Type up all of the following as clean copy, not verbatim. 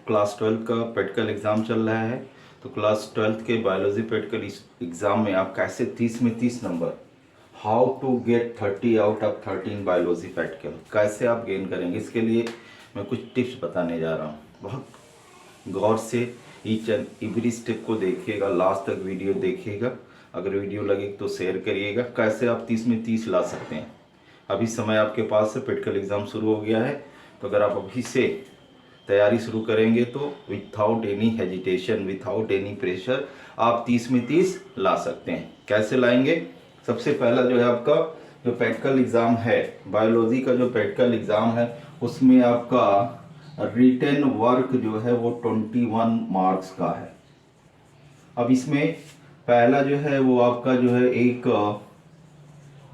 Class 12 का practical exam चल रहा है। तो क्लास 12 के बायोलॉजी प्रैक्टिकल एग्ज़ाम में आप कैसे 30 में 30 number, how to get 30 out of 13 biology practical कैसे आप गेन करेंगे, इसके लिए मैं कुछ टिप्स बताने जा रहा हूँ। बहुत गौर से ईच एंड एवरी स्टेप को देखिएगा, लास्ट तक वीडियो देखिएगा। अगर वीडियो लगे तो शेयर करिएगा। कैसे आप 30 में 30 ला सकते हैं। अभी समय आपके पास से प्रैक्टिकल एग्ज़ाम शुरू हो गया है, तो अगर आप अभी से तैयारी शुरू करेंगे तो without any hesitation, without any pressure आप 30 में 30 ला सकते हैं। कैसे लाएंगे? सबसे पहला जो है आपका जो प्रैक्टिकल एग्ज़ाम है, बायोलॉजी का जो प्रैक्टिकल एग्ज़ाम है, उसमें आपका रिटन वर्क जो है वो 21 मार्क्स का है। अब इसमें पहला जो है वो आपका जो है एक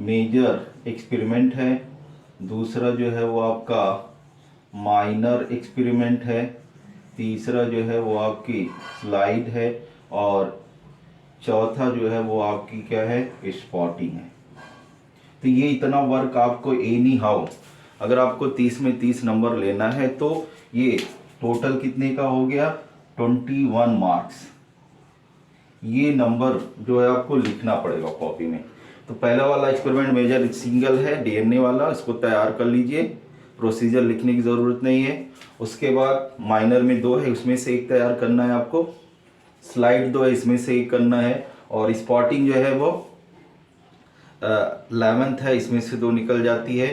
मेजर एक्सपेरिमेंट है, दूसरा जो है वो आपका माइनर एक्सपेरिमेंट है, तीसरा जो है वो आपकी स्लाइड है, और चौथा जो है वो आपकी क्या है, स्पॉटिंग है। तो ये इतना वर्क आपको एनी हाउ, अगर आपको 30 में 30 नंबर लेना है तो ये टोटल कितने का हो गया, 21 मार्क्स। ये नंबर जो है आपको लिखना पड़ेगा कॉपी में। तो पहला वाला एक्सपेरिमेंट मेजर सिंगल है, डीएनए वाला, इसको तैयार कर लीजिए, प्रोसीजर लिखने की ज़रूरत नहीं है। उसके बाद माइनर में 2 है, उसमें से एक तैयार करना है आपको, स्लाइड 2 है, इसमें से एक करना है, और स्पॉटिंग जो है वो 11th है, इसमें से 2 निकल जाती है,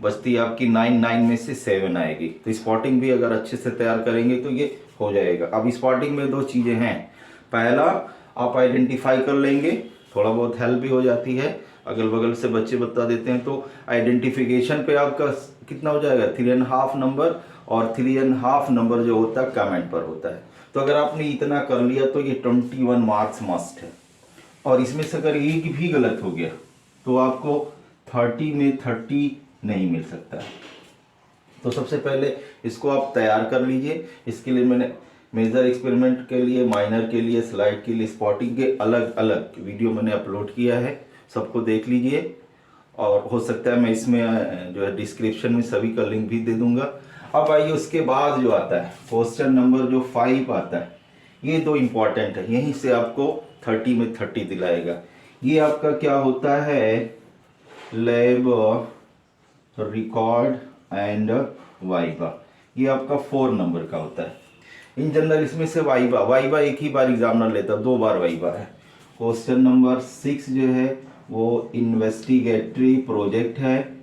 बचती आपकी 9 में से 7 आएगी। तो स्पॉटिंग भी अगर अच्छे से तैयार करेंगे तो ये हो जाएगा। अब स्पॉटिंग में 2 चीज़ें हैं। पहला आप आइडेंटिफाई कर लेंगे, थोड़ा बहुत हेल्प भी हो जाती है, अगल बगल से बच्चे बता देते हैं। तो आइडेंटिफिकेशन पे आपका कितना हो जाएगा, 3.5 नंबर, और 3.5 नंबर जो होता है कमेंट पर होता है। तो अगर आपने इतना कर लिया तो ये 21 मार्क्स मस्ट है। और इसमें से अगर एक भी गलत हो गया तो आपको 30 में 30 नहीं मिल सकता है। तो सबसे पहले इसको आप तैयार कर लीजिए। इसके लिए मैंने मेजर एक्सपेरिमेंट के लिए, माइनर के लिए, स्लाइड के लिए, स्पॉटिंग के अलग अलग वीडियो मैंने अपलोड किया है, सबको देख लीजिए। और हो सकता है मैं इसमें जो है डिस्क्रिप्शन में सभी का लिंक भी दे दूंगा। अब आइए उसके बाद जो आता है क्वेश्चन नंबर जो 5 आता है, ये 2 इम्पॉर्टेंट है, यहीं से आपको 30 में 30 दिलाएगा। ये आपका क्या होता है, लैब रिकॉर्ड एंड वाइवा। ये आपका 4 नंबर का होता है। इन जनरल इसमें से वाइवा, वाइवा एक ही बार एग्जामिनर लेता है, 2 बार वाइवा है। क्वेश्चन नंबर 6 जो है वो इन्वेस्टिगेटरी प्रोजेक्ट है,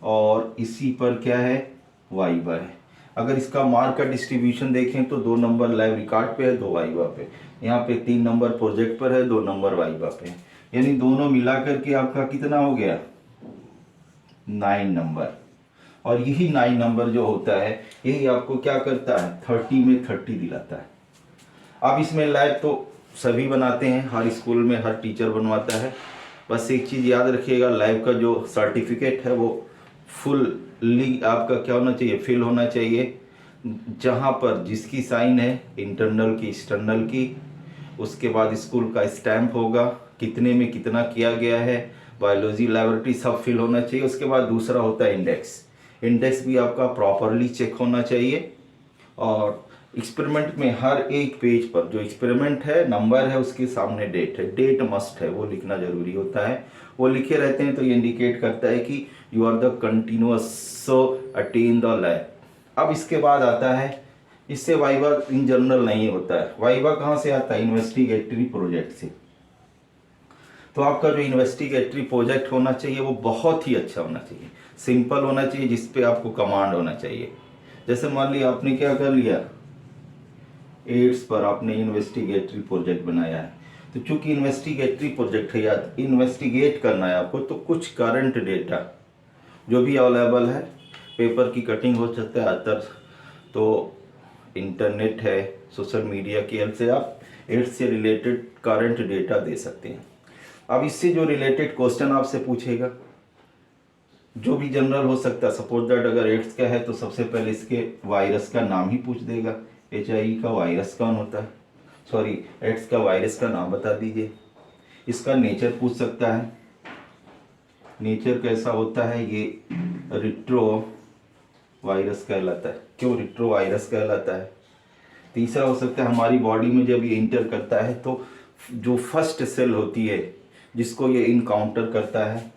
और इसी पर क्या है, वाइवा है। अगर इसका मार्क का डिस्ट्रीब्यूशन देखें तो 2 नंबर लैब रिकॉर्ड पे है, 2 वाइवा पे। यहाँ पे 3 नंबर प्रोजेक्ट पर है, 2 नंबर वाइवा पे है। यानी दोनों मिलाकर के आपका कितना हो गया, 9 नंबर। और यही 9 नंबर जो होता है यही आपको क्या करता है, 30 में 30 दिलाता है। अब इसमें लैब तो सभी बनाते हैं, हर स्कूल में हर टीचर बनवाता है। बस एक चीज़ याद रखिएगा, लैब का जो सर्टिफिकेट है वो फुल्ली आपका क्या होना चाहिए, फिल होना चाहिए। जहाँ पर जिसकी साइन है, इंटरनल की, एक्सटर्नल की, उसके बाद स्कूल का स्टैंप होगा, कितने में कितना किया गया है, बायोलॉजी लैबोरेटरी, सब फिल होना चाहिए। उसके बाद दूसरा होता है इंडेक्स। इंडेक्स भी आपका प्रॉपरली चेक होना चाहिए। और एक्सपेरिमेंट में हर एक पेज पर जो एक्सपेरिमेंट है, नंबर है, उसके सामने डेट है, डेट मस्ट है, वो लिखना जरूरी होता है। वो लिखे रहते हैं तो ये इंडिकेट करता है कि you are the continuous so attend the lab. अब इसके बाद आता है, इससे वाइवा इन जनरल नहीं होता है। वाइवा कहाँ से आता है, इन्वेस्टिगेटरी प्रोजेक्ट से। तो आपका जो इन्वेस्टिगेटरी प्रोजेक्ट होना चाहिए वो बहुत ही अच्छा होना चाहिए, सिंपल होना चाहिए, जिसपे आपको कमांड होना चाहिए। जैसे मान लिया आपने क्या कर लिया, एड्स पर आपने इन्वेस्टिगेटरी प्रोजेक्ट बनाया है, तो चूंकि इन्वेस्टिगेटरी प्रोजेक्ट है या इन्वेस्टिगेट करना है आपको, तो कुछ करंट डेटा जो भी अवेलेबल है, पेपर की कटिंग हो सकता है अदर, तो इंटरनेट है, सोशल मीडिया की हेल्प से आप एड्स से रिलेटेड करंट डेटा दे सकते हैं। अब इससे जो रिलेटेड क्वेश्चन आपसे पूछेगा, जो भी जनरल हो सकता है, सपोज दैट अगर एड्स का है तो सबसे पहले इसके वायरस का नाम ही पूछ देगा। HIV का वायरस कौन होता है, सॉरी एड्स का वायरस का नाम बता दीजिए। इसका नेचर पूछ सकता है, नेचर कैसा होता है, ये रिट्रो वायरस कहलाता है। क्यों रिट्रो वायरस कहलाता है? तीसरा हो सकता है हमारी बॉडी में जब ये इंटर करता है तो जो फर्स्ट सेल होती है जिसको ये इनकाउंटर करता है